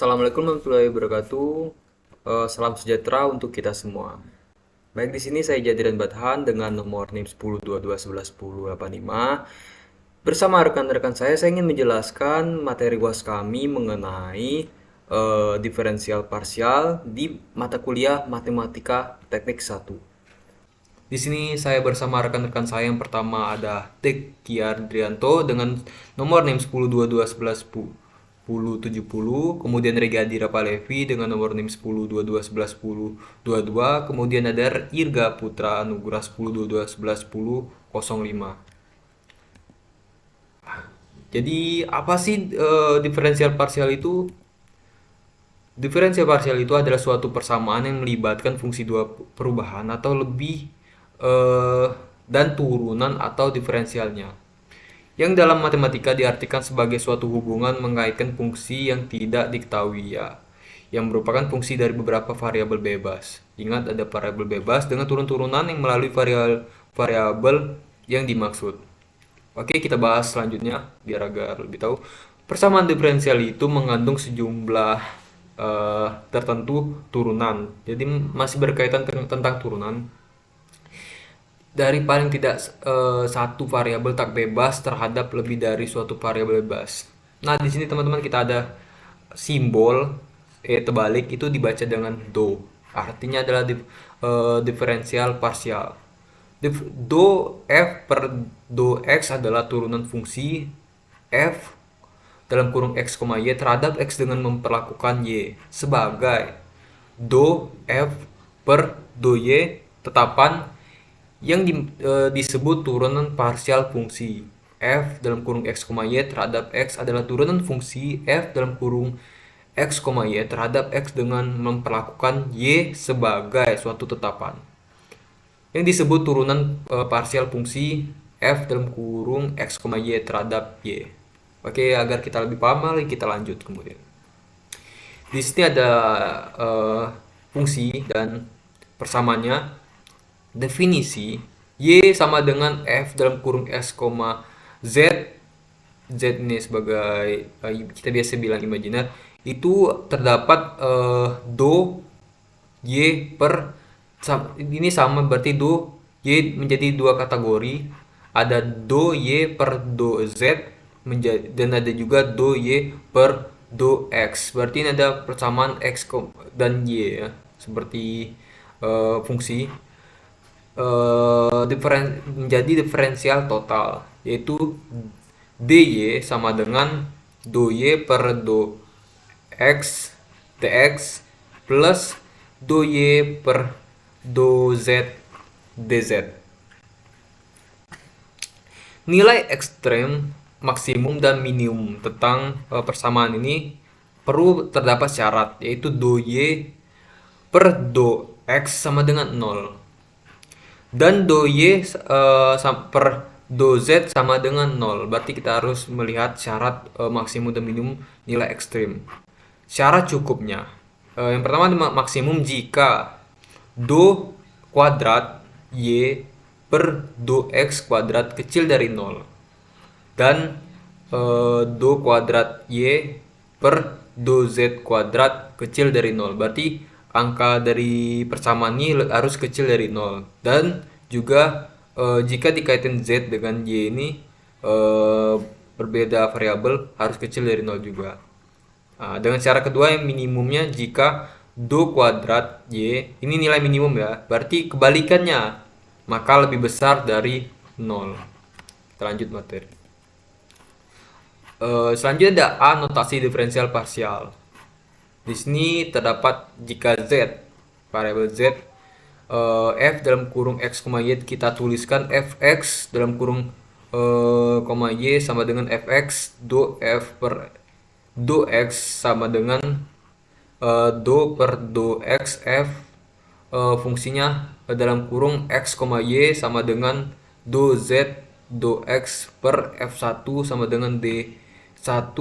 Assalamualaikum warahmatullahi wabarakatuh. Salam sejahtera untuk kita semua. Baik, di sini saya Jadiran Bathan dengan nomor NIM 1022111085. Bersama rekan-rekan saya ingin menjelaskan materi UAS kami mengenai diferensial parsial di mata kuliah Matematika Teknik 1. Di sini saya bersama rekan-rekan saya. Yang pertama ada Teki Adrianto dengan nomor NIM 1022111070, kemudian Regi Adira Palevi dengan nomor NIM 1022111022, kemudian ada Irga Putra Anugrah 1022111005. Jadi apa sih diferensial parsial itu? Diferensial parsial itu adalah suatu persamaan yang melibatkan fungsi dua perubahan atau lebih dan turunan atau diferensialnya, yang dalam matematika diartikan sebagai suatu hubungan mengaitkan fungsi yang tidak diketahui yang merupakan fungsi dari beberapa variabel bebas. Ingat, ada variabel bebas dengan turun-turunan yang melalui variabel yang dimaksud. Oke, kita bahas selanjutnya biar agar lebih tahu. Persamaan diferensial itu mengandung sejumlah tertentu turunan. Jadi masih berkaitan tentang turunan. Dari paling tidak satu variabel tak bebas terhadap lebih dari suatu variabel bebas. Nah, di sini teman-teman kita ada simbol terbalik itu dibaca dengan do. Artinya adalah diferensial parsial. Do f per do x adalah turunan fungsi f dalam kurung x, y terhadap x dengan memperlakukan y sebagai do f per do y tetapan yang disebut turunan parsial fungsi f dalam kurung x, y terhadap x adalah turunan fungsi f dalam kurung x, y terhadap x dengan memperlakukan y sebagai suatu tetapan, yang disebut turunan parsial fungsi f dalam kurung x, y terhadap y. Oke, agar kita lebih paham, mari kita lanjut kemudian. Di sini ada fungsi dan persamaannya. Definisi y sama dengan f dalam kurung s, z. Z ini sebagai kita biasa bilang imajiner. Itu terdapat do y per ini sama, berarti do y menjadi dua kategori. Ada do y per do z dan ada juga do y per do x. Berarti ini ada persamaan x dan y ya, seperti fungsi menjadi diferensial total, yaitu dy sama dengan do y per do x dx plus do y per do z dz. Nilai ekstrem, maksimum, dan minimum tentang persamaan ini perlu terdapat syarat, yaitu do y per do x sama dengan 0 dan do y per do z sama dengan 0. Berarti kita harus melihat syarat maksimum dan minimum nilai ekstrim. Syarat cukupnya, yang pertama maksimum jika do kuadrat y per do x kuadrat kecil dari 0 dan do kuadrat y per do z kuadrat kecil dari 0. Berarti angka dari persamaan ini harus kecil dari 0. Dan juga jika dikaitkan z dengan y ini berbeda variabel, harus kecil dari 0 juga. Dengan cara kedua yang minimumnya jika do kuadrat y ini nilai minimum ya, berarti kebalikannya, maka lebih besar dari 0. Kita lanjut materi. Selanjutnya ada A, notasi diferensial parsial. Di sini terdapat jika z, variabel z, f dalam kurung x, y kita tuliskan fx dalam kurung y sama dengan fx do f per do x sama dengan do per do x f, fungsinya dalam kurung x, y sama dengan do z do x per f1 sama dengan d1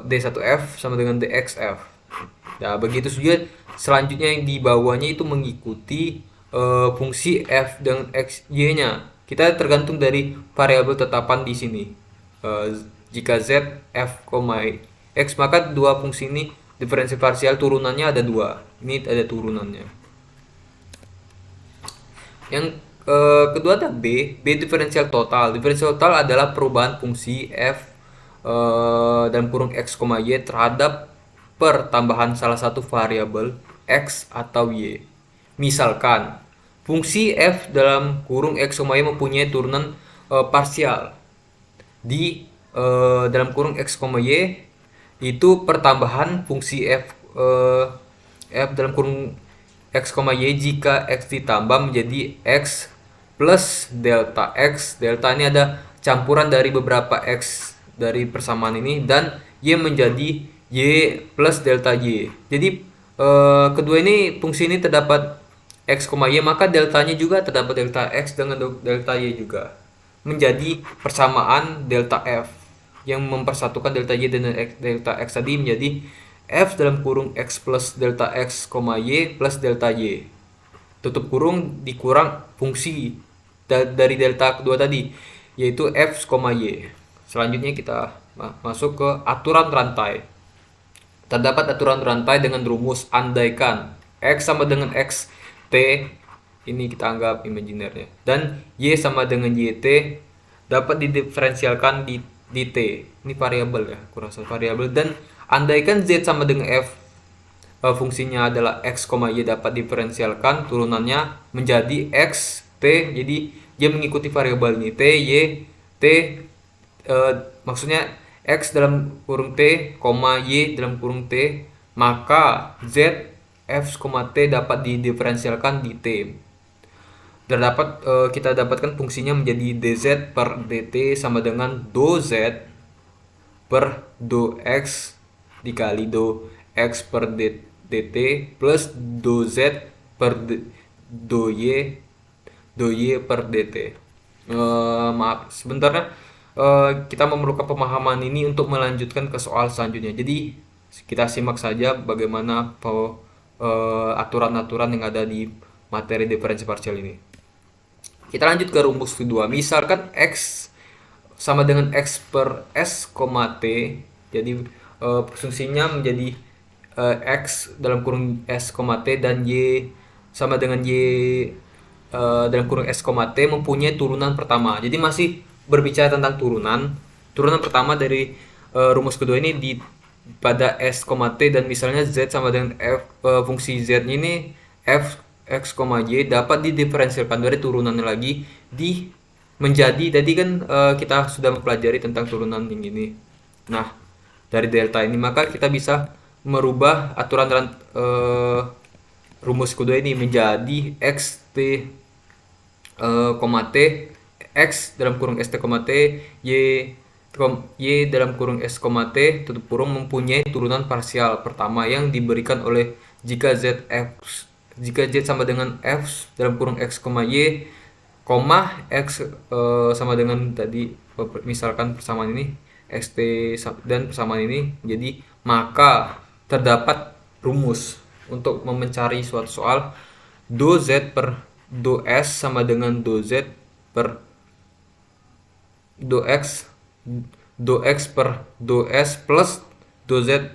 d1f sama dengan dxf. Nah, begitu saja. Selanjutnya yang di bawahnya itu mengikuti fungsi f dan x, y-nya. Kita tergantung dari variabel tetapan di sini. Jika z f, X, maka dua fungsi ini diferensial parsial turunannya ada dua. Ini ada turunannya. Yang kedua ada B diferensial total. Diferensial total adalah perubahan fungsi f dalam kurung x, y terhadap pertambahan salah satu variabel x atau y. Misalkan fungsi f dalam kurung x, y mempunyai turunan parsial di dalam kurung x, y itu pertambahan fungsi f dalam kurung x, y jika x ditambah menjadi x plus delta x. Delta ini ada campuran dari beberapa x dari persamaan ini, dan y menjadi y plus delta y. Jadi kedua ini fungsi ini terdapat x, y, maka deltanya juga terdapat delta x dengan delta y juga, menjadi persamaan delta f yang mempersatukan delta y dan delta x tadi menjadi f dalam kurung x plus delta x, y plus delta y, tutup kurung dikurang fungsi dari delta kedua tadi, yaitu f, y. Selanjutnya kita masuk ke aturan rantai. Terdapat aturan rantai dengan rumus andaikan x sama dengan x t, ini kita anggap imajiner ya, dan y sama dengan yt dapat didiferensialkan di t. Ini variabel ya, kurasa variabel. Dan andaikan z sama dengan f, fungsinya adalah x, y dapat diferensialkan turunannya menjadi x t. Jadi y mengikuti variabel ini t, y, t, maksudnya x dalam kurung t, y dalam kurung t, maka z, f, t dapat didiferensialkan di t. Terdapat kita dapatkan fungsinya menjadi dz per dt sama dengan do z per do x dikali do x per dt plus do z per do y per dt. Maaf sebentar, kita memerlukan pemahaman ini untuk melanjutkan ke soal selanjutnya. Jadi kita simak saja bagaimana aturan-aturan yang ada di materi diferensial parsial ini. Kita lanjut ke rumus kedua. Misalkan x sama dengan x per s, t. Jadi fungsinya menjadi x dalam kurung s, t, dan y sama dengan y dalam kurung s, t mempunyai turunan pertama. Jadi masih berbicara tentang turunan. Turunan pertama dari rumus kedua ini pada s, t, dan misalnya z sama dengan f, fungsi z ini f, x, y dapat didiferensialkan dari turunannya lagi menjadi tadi kan kita sudah mempelajari tentang turunan yang ini. Nah, dari delta ini maka kita bisa merubah aturan rumus kedua ini menjadi x t, t, x dalam kurung st, t, y dalam kurung s, t tutup kurung mempunyai turunan parsial pertama yang diberikan oleh jika z sama dengan f dalam kurung x, y, x sama dengan tadi misalkan persamaan ini xt dan persamaan ini, jadi maka terdapat rumus untuk mencari suatu soal do z per do s sama dengan do z per do x per do s plus do z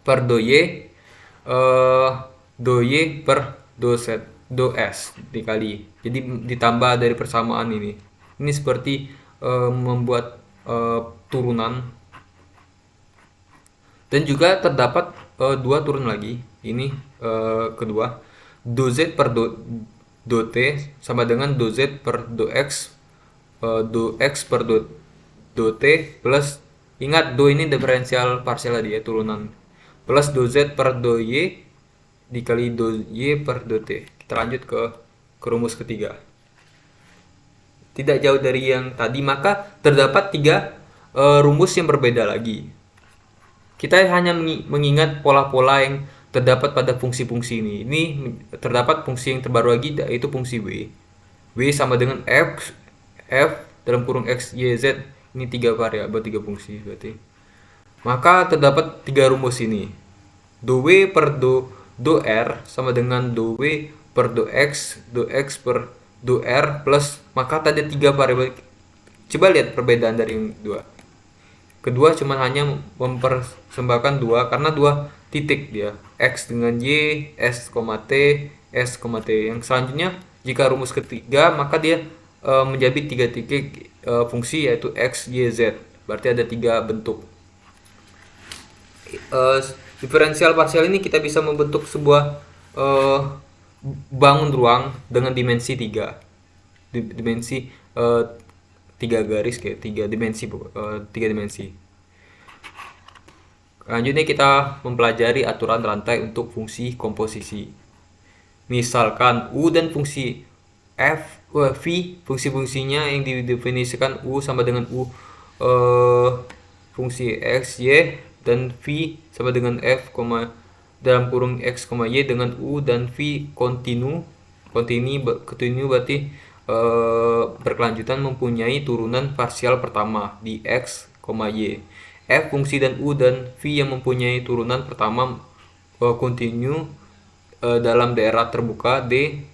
per do y, do y per do s dikali. Jadi ditambah dari persamaan ini. Ini seperti membuat turunan. Dan juga terdapat dua turun lagi. Ini kedua. Do z per do t sama dengan do z per do x per do t plus, ingat do ini diferensial parsial tadi ya, turunan, plus do z per do y dikali do y per do t. Kita lanjut ke rumus ketiga. Tidak jauh dari yang tadi, maka terdapat tiga rumus yang berbeda lagi. Kita hanya mengingat pola-pola yang terdapat pada fungsi-fungsi ini. Ini terdapat fungsi yang terbaru lagi, yaitu fungsi w. W sama dengan f dalam kurung x, y, z. Ini tiga variabel, tiga fungsi berarti. Maka terdapat tiga rumus ini. Do w per do r sama dengan do w per do x per do r plus, maka tadi tiga variabel. Coba lihat perbedaan dari yang dua. Kedua cuma hanya mempersembahkan dua, karena dua titik dia, x dengan y, s, t, s, t. Yang selanjutnya jika rumus ketiga, maka dia menjadi tiga titik fungsi, yaitu x, y, z. Berarti ada tiga bentuk. Diferensial parsial ini kita bisa membentuk sebuah bangun ruang dengan dimensi 3. Dimensi 3 garis, kayak 3 dimensi, 3 dimensi. Selanjutnya kita mempelajari aturan rantai untuk fungsi komposisi. Misalkan U dan fungsi V, fungsi-fungsinya yang didefinisikan U sama dengan U fungsi X, Y, dan V sama dengan F, dalam kurung X, Y dengan U dan V kontinu berarti berkelanjutan mempunyai turunan parsial pertama di X, Y. F, fungsi dan U dan V yang mempunyai turunan pertama kontinu dalam daerah terbuka D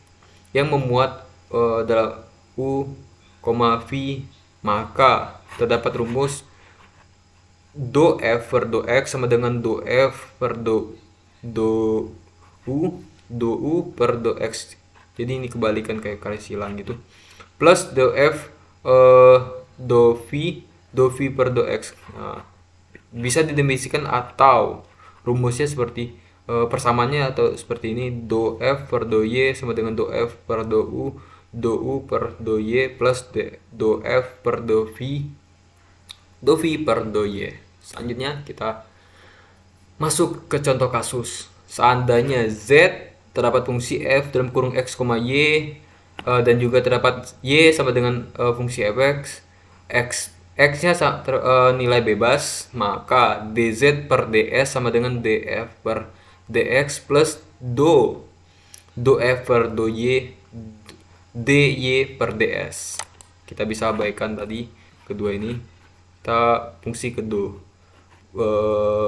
yang memuat dalam U, V, maka terdapat rumus do F per do X sama dengan do F per do U per do X. Jadi ini kebalikan kayak kali silang gitu. Plus do F do V per do X. Nah, bisa didefinisikan atau rumusnya seperti persamaannya atau seperti ini, do F per do Y sama dengan do F per do U per do Y plus do F per do V per do Y. Selanjutnya kita masuk ke contoh kasus. Seandainya Z terdapat fungsi F dalam kurung X, Y dan juga terdapat Y sama dengan fungsi Fx, X-nya nilai bebas, maka dz per ds sama dengan df per dx plus do f per do y dy per ds. Kita bisa abaikan tadi kedua ini, kita fungsi ke do,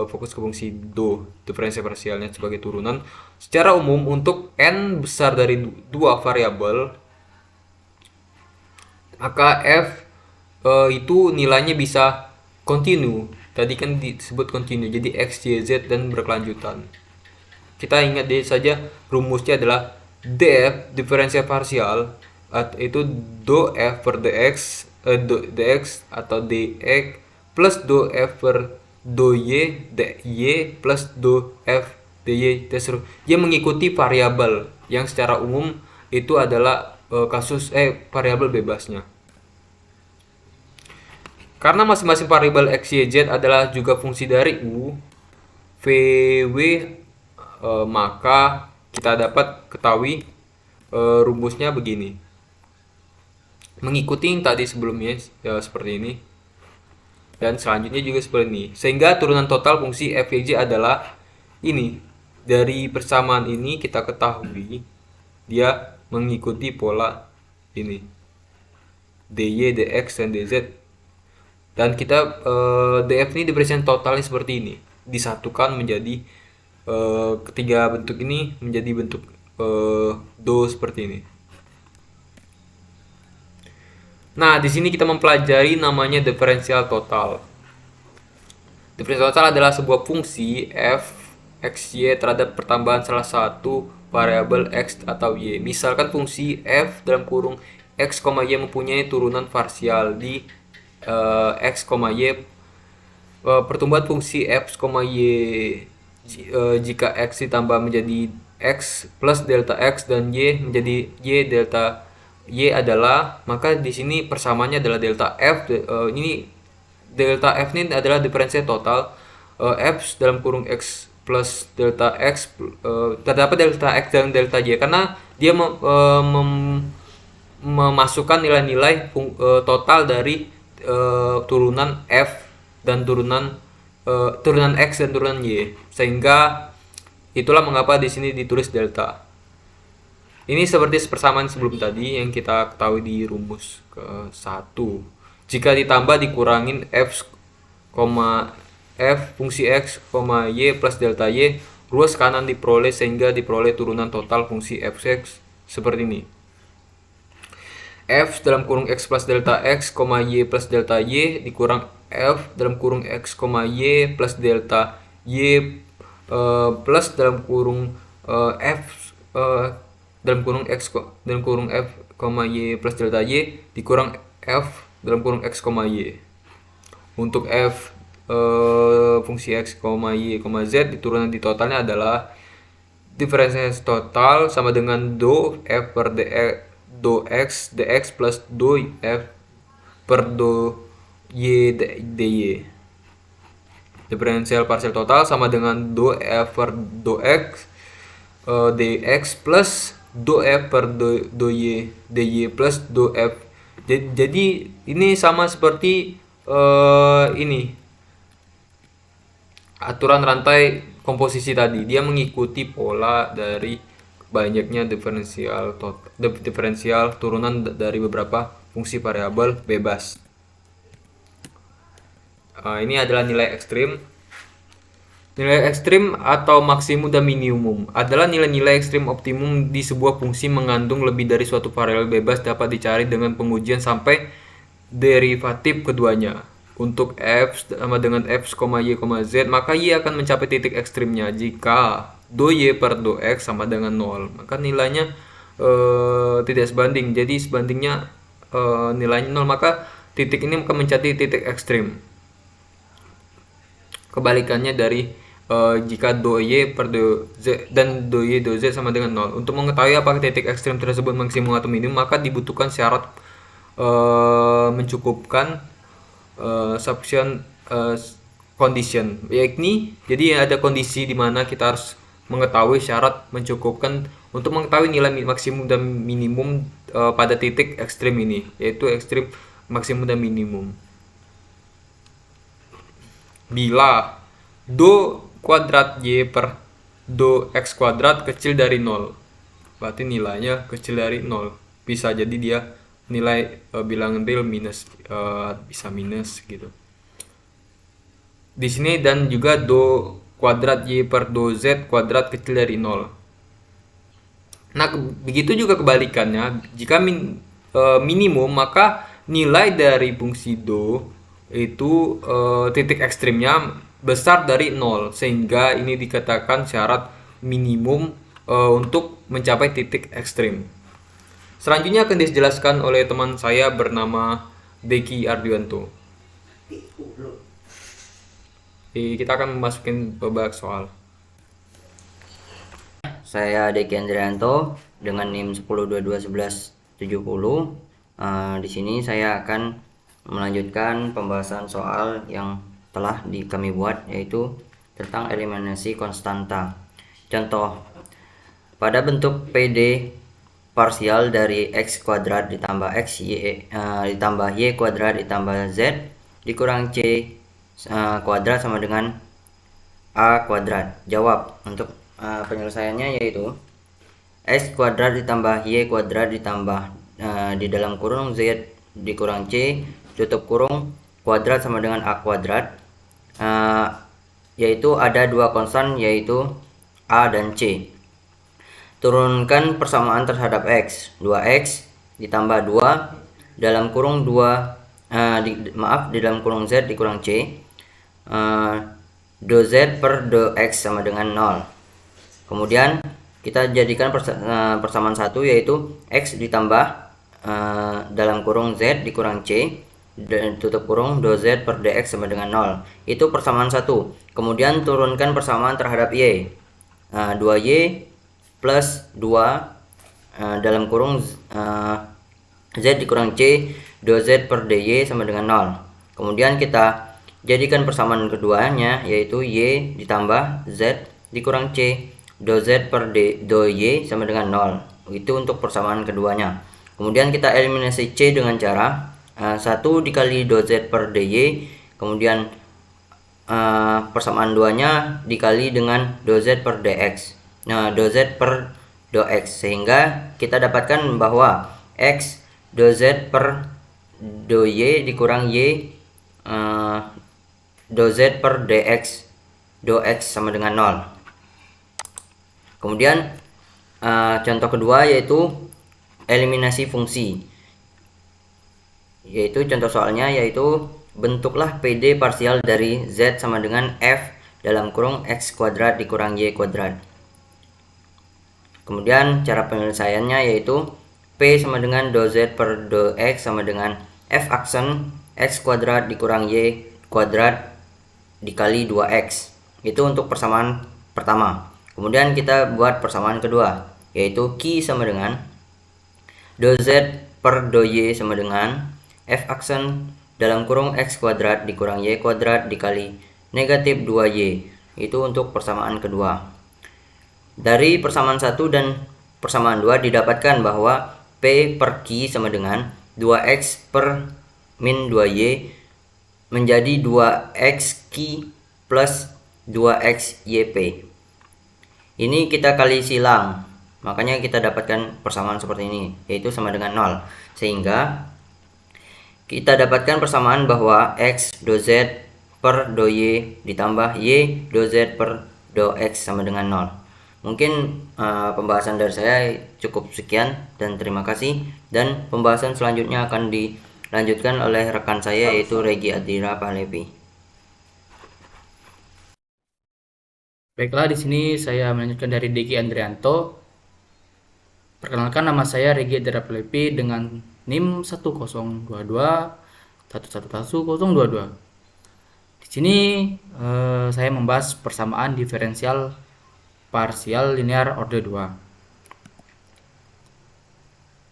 fokus ke fungsi do, diferensial parsialnya sebagai turunan. Secara umum untuk n besar dari dua variabel, maka f itu nilainya bisa kontinu. Tadi kan disebut kontinu, jadi x, y, z dan berkelanjutan. Kita ingat saja rumusnya adalah df diferensial parsial itu do f per dx, dx atau dx plus do f per do y dy plus do f dy terus dia mengikuti variabel yang secara umum itu adalah variabel bebasnya. Karena masing-masing variabel x, y, z adalah juga fungsi dari u, v, w, maka kita dapat ketahui rumusnya begini. Mengikuti yang tadi sebelumnya seperti ini. Dan selanjutnya juga seperti ini. Sehingga turunan total fungsi f, y, z adalah ini. Dari persamaan ini kita ketahui dia mengikuti pola ini. dy, dx, dan dz. Dan kita df ini diberikan totalnya seperti ini, disatukan menjadi ketiga bentuk ini menjadi bentuk do seperti ini. Nah, di sini kita mempelajari namanya diferensial total. Diferensial total adalah sebuah fungsi f x y terhadap pertambahan salah satu variabel x atau y. Misalkan fungsi f dalam kurung x, y mempunyai turunan parsial di x, y, pertumbuhan fungsi f, y jika x ditambah menjadi x plus delta x dan y menjadi y delta y adalah, maka di sini persamaannya adalah delta f. Ini delta f ini adalah diferensial total f dalam kurung x plus delta x, terdapat delta x dan delta y karena dia memasukkan nilai-nilai total dari turunan f dan turunan x dan turunan y, sehingga itulah mengapa di sini ditulis delta. Ini seperti persamaan sebelum tadi yang kita ketahui di rumus ke-1. Jika ditambah dikurangin f, fungsi x, y plus delta y, ruas kanan diperoleh sehingga diperoleh turunan total fungsi fx seperti ini. F dalam kurung x plus delta x, y plus delta y dikurang f dalam kurung x, y plus delta y plus dalam kurung f dalam kurung x dalam kurung f, y plus delta y dikurang f dalam kurung x, y. Untuk f fungsi x, y, z diturunan di totalnya adalah diferensiasi total sama dengan do f per do x dx plus do f per do y dy. Diferensial parsial total sama dengan do f per do x dx plus do f per do y dy plus do f. Jadi ini sama seperti ini aturan rantai komposisi tadi. Dia mengikuti pola dari banyaknya diferensial turunan dari beberapa fungsi variabel bebas. Ini adalah nilai ekstrim. Nilai ekstrim atau maksimum dan minimum adalah nilai-nilai ekstrim optimum di sebuah fungsi mengandung lebih dari suatu variabel bebas dapat dicari dengan pengujian sampai derivatif keduanya. Untuk f sama dengan f, y, z, maka y akan mencapai titik ekstrimnya jika do y per do x sama dengan 0. Maka nilainya tidak sebanding. Jadi sebandingnya nilainya 0, maka titik ini akan mencapai titik ekstrim. Kebalikannya dari jika do y per do z dan do y do z sama dengan 0. Untuk mengetahui apakah titik ekstrim tersebut maksimum atau minimum, maka dibutuhkan syarat mencukupkan sufficient condition, yakni jadi ada kondisi di mana kita harus mengetahui syarat mencukupkan untuk mengetahui nilai maksimum dan minimum pada titik ekstrim ini, yaitu ekstrim, maksimum dan minimum. Bila do kuadrat y per do x kuadrat kecil dari 0, berarti nilainya kecil dari 0. Bisa jadi dia nilai bilangan real minus, bisa minus gitu. Di sini dan juga do kuadrat y per do z kuadrat kecil dari 0. Nah, begitu juga kebalikannya. Jika minimum, maka nilai dari fungsi do itu titik ekstrimnya besar dari 0, sehingga ini dikatakan syarat minimum untuk mencapai titik ekstrim. Selanjutnya akan dijelaskan oleh teman saya bernama Deki Ardianto. Kita akan memasukin beberapa soal. Saya Deki Andrianto dengan NIM 10221170. Di sini saya akan melanjutkan pembahasan soal yang telah kami buat, yaitu tentang eliminasi konstanta. Contoh, pada bentuk PD parsial dari x kuadrat ditambah x ditambah y kuadrat ditambah z dikurang c kuadrat sama dengan a kuadrat. Jawab. Untuk penyelesaiannya yaitu x kuadrat ditambah y kuadrat ditambah di dalam kurung z dikurang c tutup kurung kuadrat sama dengan a kuadrat, yaitu ada dua konstan yaitu a dan c. Turunkan persamaan terhadap x. 2x ditambah 2 dalam kurung 2 di dalam kurung z dikurang c, do z per do x sama dengan 0. Kemudian kita jadikan persamaan satu, yaitu x ditambah dalam kurung z dikurang c dan tutup kurung do z per dx sama dengan 0. Itu persamaan satu. Kemudian turunkan persamaan terhadap y. 2y plus 2 dalam kurung z dikurang c do z per dy sama dengan 0. Kemudian kita jadikan persamaan keduanya, yaitu y ditambah z dikurang c do z per do y sama dengan 0. Itu untuk persamaan keduanya. Kemudian kita eliminasi c dengan cara 1 dikali do z per dy, kemudian persamaan duanya dikali dengan do z per dx. Nah, do z per do x, sehingga kita dapatkan bahwa x do z per do y dikurang y do z per dx do x sama dengan 0. Kemudian contoh kedua yaitu eliminasi fungsi, yaitu contoh soalnya yaitu bentuklah PD parsial dari Z sama dengan F dalam kurung X kuadrat dikurang Y kuadrat. Kemudian cara penyelesaiannya yaitu P sama dengan do Z per do X sama dengan F aksen X kuadrat dikurang Y kuadrat dikali 2X. Itu untuk persamaan pertama. Kemudian kita buat persamaan kedua, yaitu Q sama dengan do Z per do Y sama dengan F aksen dalam kurung X kuadrat dikurang Y kuadrat dikali negatif 2Y. Itu untuk persamaan kedua. Dari persamaan 1 dan persamaan 2 didapatkan bahwa P per Q sama dengan 2X per min 2Y menjadi 2X Q plus 2X YP. Ini kita kali silang, makanya kita dapatkan persamaan seperti ini, yaitu sama dengan 0. Sehingga kita dapatkan persamaan bahwa X do Z per do Y ditambah Y do Z per do X sama dengan 0. Mungkin pembahasan dari saya cukup sekian dan terima kasih, dan pembahasan selanjutnya akan dilanjutkan oleh rekan saya yaitu Regi Adira Pahlevi. Baiklah, di sini saya melanjutkan dari Diki Andrianto. Perkenalkan, nama saya Regi Adira Pahlevi dengan NIM 1022 Di sini saya membahas persamaan diferensial parsial linear order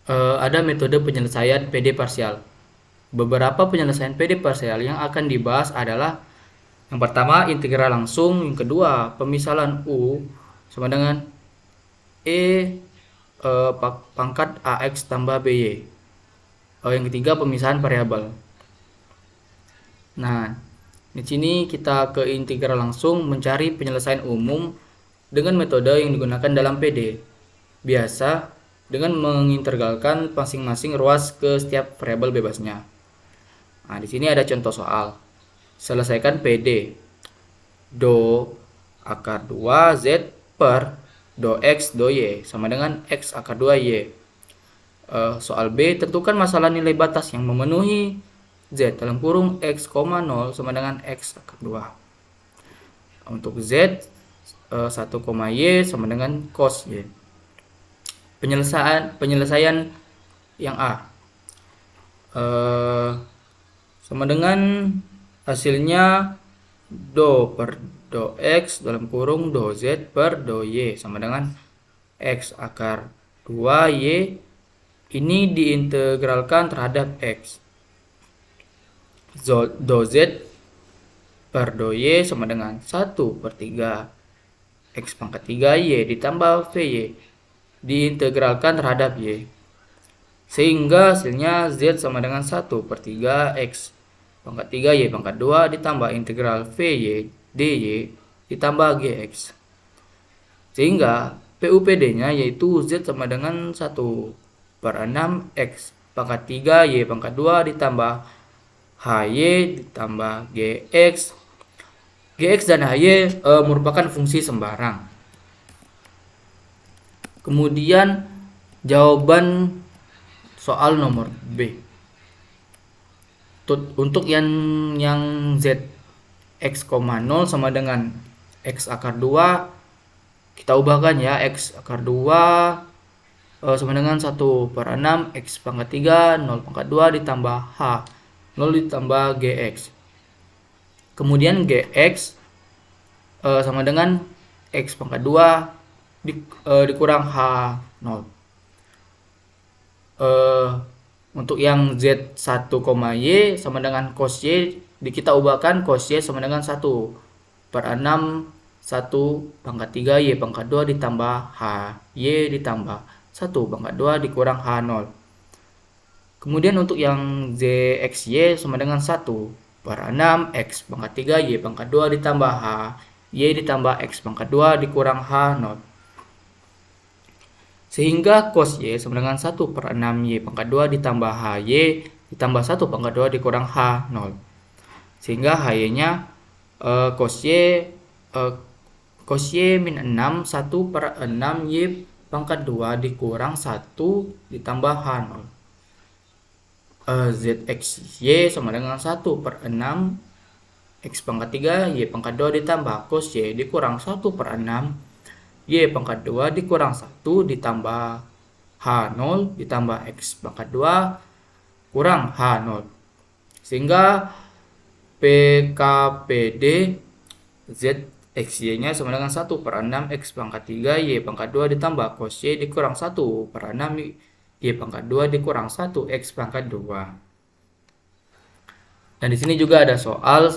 2. Ada metode penyelesaian PD parsial. Beberapa penyelesaian PD parsial yang akan dibahas adalah yang pertama integral langsung, yang kedua pemisahan U sama dengan pangkat AX tambah BY. Yang ketiga pemisahan variabel. Nah, di sini kita ke integral langsung mencari penyelesaian umum dengan metode yang digunakan dalam PD. Biasa dengan mengintegralkan masing-masing ruas ke setiap variabel bebasnya. Nah, di sini ada contoh soal. Selesaikan PD do akar 2 Z per do X do Y sama dengan X akar 2 Y. Soal B, tentukan masalah nilai batas yang memenuhi Z dalam kurung X, 0 sama dengan X akar 2. Untuk Z 1, Y sama dengan cos Y. Penyelesaian yang A sama dengan hasilnya do per do X dalam kurung do Z per do Y sama dengan X akar 2 Y. Ini diintegralkan terhadap X. Do Z per do Y sama dengan 1 per 3 X pangkat 3 Y ditambah VY diintegralkan terhadap Y. Sehingga hasilnya Z sama dengan 1 per 3 X pangkat 3 Y pangkat 2 ditambah integral VY DY ditambah GX. Sehingga PUPD-nya yaitu Z sama dengan 1 per 6 X pangkat 3 Y pangkat 2 ditambah HY ditambah GX. GX dan HY merupakan fungsi sembarang. Kemudian jawaban soal nomor B. Untuk yang Z X, 0 sama dengan X akar 2, kita ubahkan ya. X akar 2 sama dengan 1 per 6 X pangkat 3 0 pangkat 2 ditambah H 0 ditambah GX. Kemudian GX sama dengan X pangkat 2 dikurang H0. Untuk yang Z1, Y sama dengan cos Y, kita ubahkan cos Y sama dengan 1 per 6 1 pangkat 3 Y pangkat 2 ditambah H Y ditambah 1 pangkat 2 dikurang H0. Kemudian untuk yang ZXY sama dengan 1 per 6 X pangkat 3 Y pangkat 2 ditambah H Y ditambah X pangkat 2 dikurang H0. Sehingga cos Y sama dengan 1 per 6 Y pangkat 2 ditambah H Y ditambah 1 pangkat 2 dikurang H0. Sehingga H Y-nya cos Y min 6 1 per 6 Y pangkat 2 dikurang 1 ditambah H0. ZXY sama dengan 1 per 6 X pangkat 3 Y pangkat 2 ditambah cos Y dikurang 1 per 6 Y pangkat 2 dikurang 1 ditambah H0 ditambah X pangkat 2 kurang H0. Sehingga PKPD ZXY nya sama dengan 1 per 6 X pangkat 3 Y pangkat 2 ditambah cos Y dikurang 1 per 6 Y pangkat 2 dikurang 1 X pangkat 2. Dan di sini juga ada soal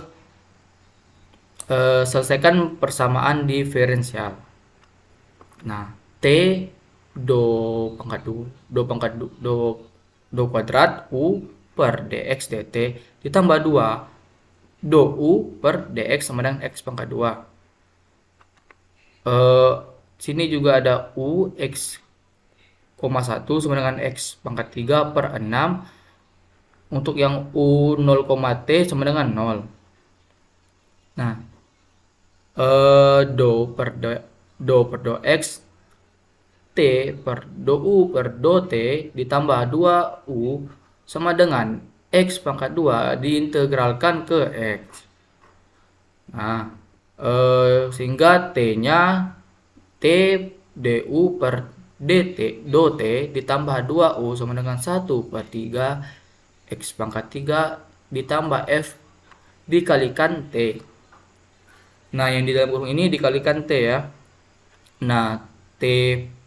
selesaikan persamaan diferensial. Nah, T do kuadrat U per dx dt ditambah 2 do U per dx sama dengan X pangkat 2. Sini juga ada U X, 1 sama dengan X pangkat 3 per 6. Untuk yang U 0, T sama dengan 0. Nah, do per do X T per do U per do T ditambah 2U sama dengan X pangkat 2 diintegralkan ke X. Nah, sehingga T-nya T du per dt do T ditambah 2U sama dengan 1 per 3 X pangkat 3 ditambah F dikalikan T. Nah, yang di dalam kurung ini dikalikan T ya. Nah, T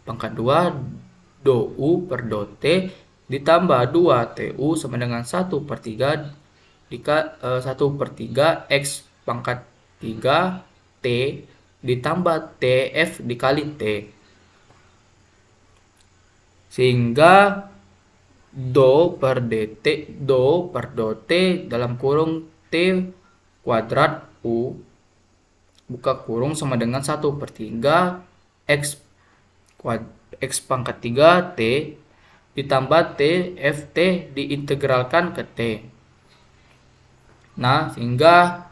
pangkat 2 do U per do T ditambah 2 TU sama dengan 1 per 3 1 per 3 X pangkat 3 T ditambah TF dikali T. Sehingga do per do T dalam kurung T kuadrat U buka kurung sama dengan 1 per 3 X pangkat 3 T ditambah T FT diintegralkan ke T. Nah, sehingga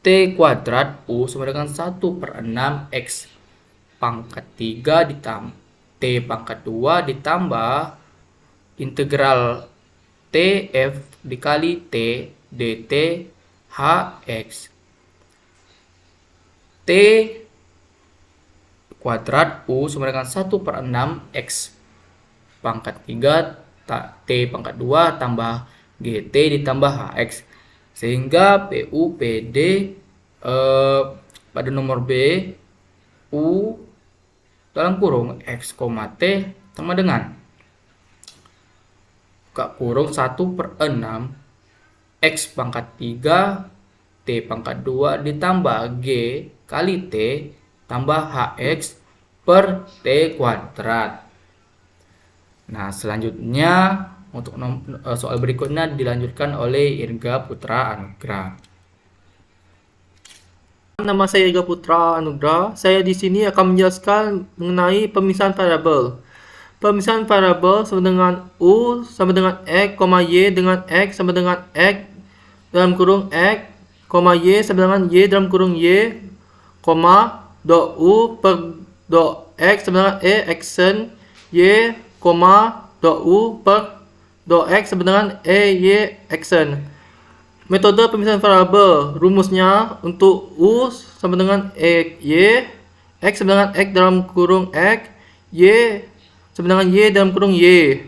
T kuadrat U sama dengan 1 per 6 X pangkat 3 ditambah T pangkat 2 ditambah integral TF dikali T dt HX T kuadrat U sama dengan 1 per 6 X pangkat 3 T pangkat 2 tambah GT ditambah HX. Sehingga PU PD pada nomor B U dalam kurung X, T sama dengan buka kurung 1 per 6 X pangkat 3 T pangkat 2 ditambah G kali T tambah HX per T kuadrat. Nah, selanjutnya untuk soal berikutnya dilanjutkan oleh Irga Putra Anugrah. Nama saya Irga Putra Anugrah. Saya di sini akan menjelaskan mengenai pemisahan variabel. Pemisahan variabel sama dengan U sama dengan X, Y dengan X sama dengan X dalam kurung X, Y sama dengan Y dalam kurung Y, do U per do X sama dengan Xn Y, do U per do X sama dengan Y Xn. Metode pemisahan variabel rumusnya untuk U sama dengan Y, X sama dengan X dalam kurung X, Y sama dengan Y dalam kurung Y.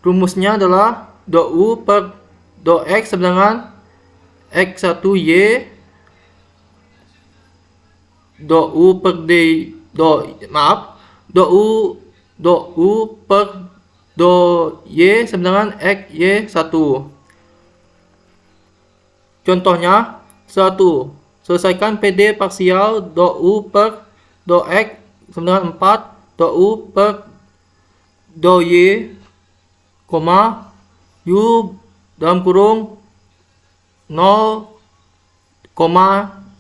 Rumusnya adalah do U per do X sama dengan X1Y do U per do U per do Y sama dengan XY1. Contohnya 1. Selesaikan PD parsial do U per do X sama dengan 4 do U per do Y, U dalam kurung 0,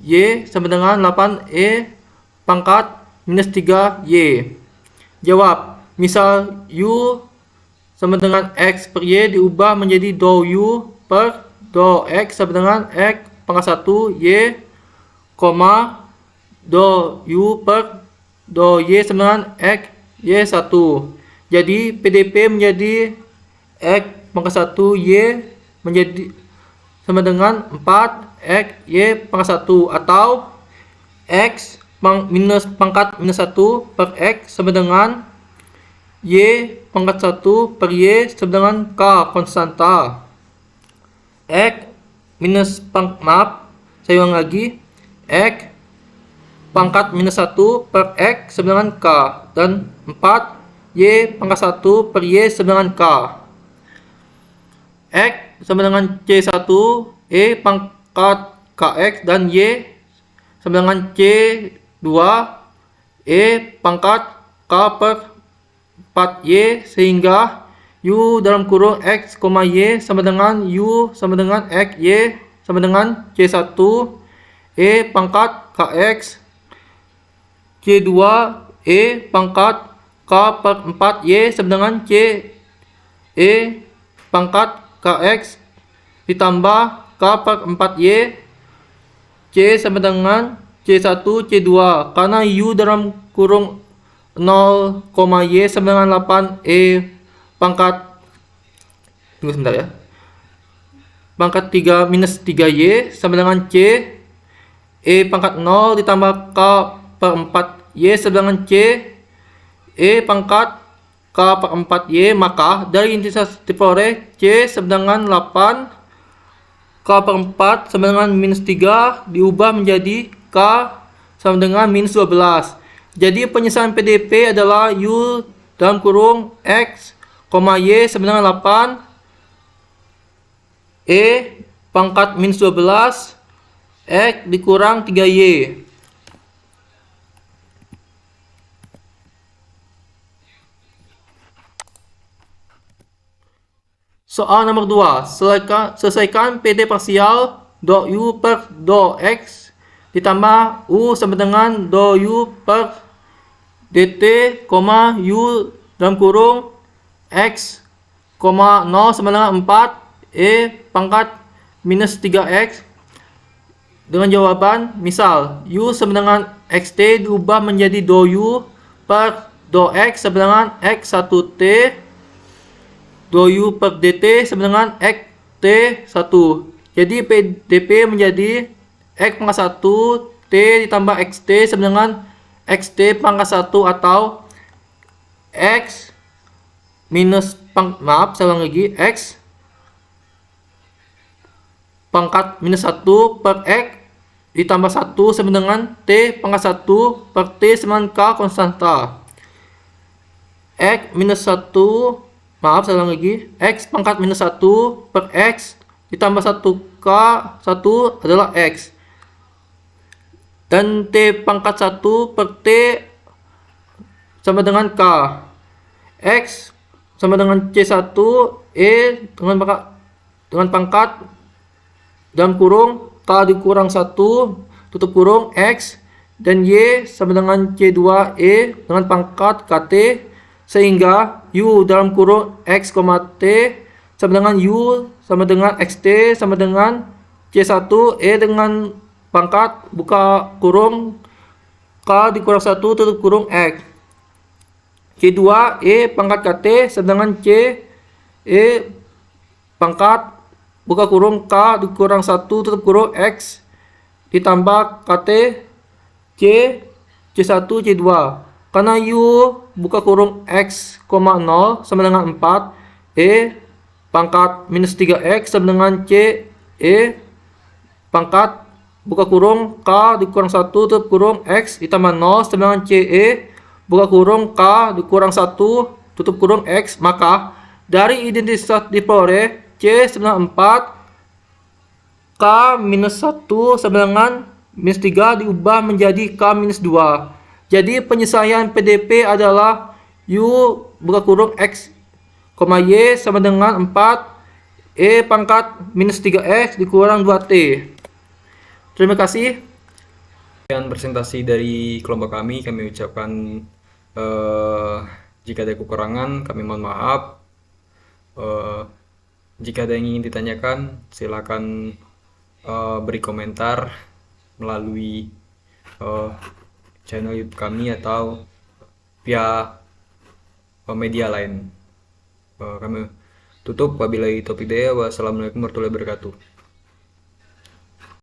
Y sama dengan 8E pangkat minus 3Y. Jawab. Misal U sama dengan X per Y diubah menjadi do U per do X sama dengan X pangkat 1 Y, do U per do Y sama dengan X Y1. Jadi PDP menjadi X pangkat 1 Y menjadi sama dengan 4 X Y pangkat 1, atau X minus pangkat minus 1 per X sama dengan Y pangkat 1 per Y sama dengan K konstanta. X minus saya ulang lagi, X pangkat minus 1 per X sama dengan K, dan 4 Y pangkat 1 per Y sama dengan K. X sama dengan C1 E pangkat KX, dan Y sama dengan C2 E pangkat K per 4Y, sehingga U dalam kurung X, Y sama dengan U sama dengan X Y sama dengan C1 E pangkat KX C2 E pangkat K per 4Y sama dengan C E pangkat KX ditambah K per 4Y C sama dengan C1 C2, karena U dalam kurung 0, Y sama dengan 8 E pangkat, tunggu sebentar ya, pangkat 3 minus 3Y sama dengan C E pangkat 0 ditambah K per 4Y sama dengan C E pangkat K per 4Y, maka dari intisari diperoleh C sama dengan 8 K per 4 sama dengan minus 3 diubah menjadi K sama dengan minus 12. Jadi penyesuaian PDP adalah U dalam kurung X, Y sama dengan 8 E pangkat minus 12 X dikurang 3Y. Soal nomor 2. Selesaikan PD parsial do U per do X ditambah U sama dengan do U per dt, U dalam kurung X, 0 sama dengan 4 E pangkat minus 3X dengan jawaban misal U sama dengan XT diubah menjadi do U per do X sama dengan X1T, do U per dt sama dengan XT1. Jadi PDP menjadi X pangkat 1 T ditambah XT sama dengan XT pangkat 1, atau X minus saya ulang lagi, X pangkat minus 1 per X ditambah 1 sama dengan T pangkat 1 per T sama dengan K konstanta. X minus 1, saya ulang lagi, X pangkat minus 1 per X ditambah 1 K 1 adalah X, dan T pangkat 1 per T sama dengan K. X sama dengan C1 E dengan pangkat dalam kurung K dikurang 1 tutup kurung X, dan Y sama dengan C2 E dengan pangkat KT, sehingga U dalam kurung X, T sama dengan U sama dengan XT sama dengan C1 E dengan pangkat buka kurung K dikurang 1 tutup kurung X. C2 E pangkat KT sama dengan C E pangkat buka kurung K dikurang 1 tutup kurung X ditambah KT C C1 C2, karena U buka kurung X, 0 sama dengan 4 E pangkat minus 3X sama dengan C E pangkat buka kurung K dikurang 1 tutup kurung X ditambah 0 sama dengan C E buka kurung K dikurang 1 tutup kurung X, maka dari identitas diperoleh C sama dengan 4 K minus 1 sama dengan minus 3 diubah menjadi K minus 2. Jadi penyelesaian PDP adalah U buka kurung X, Y sama dengan 4 E pangkat minus 3X dikurang 2T. Terima kasih. Sekian presentasi dari kelompok kami ucapkan jika ada kekurangan kami mohon maaf. Jika ada yang ingin ditanyakan silakan beri komentar melalui channel YouTube kami atau via media lain. Tutup, wabillahi taufiq hidayah. Wassalamualaikum warahmatullahi wabarakatuh.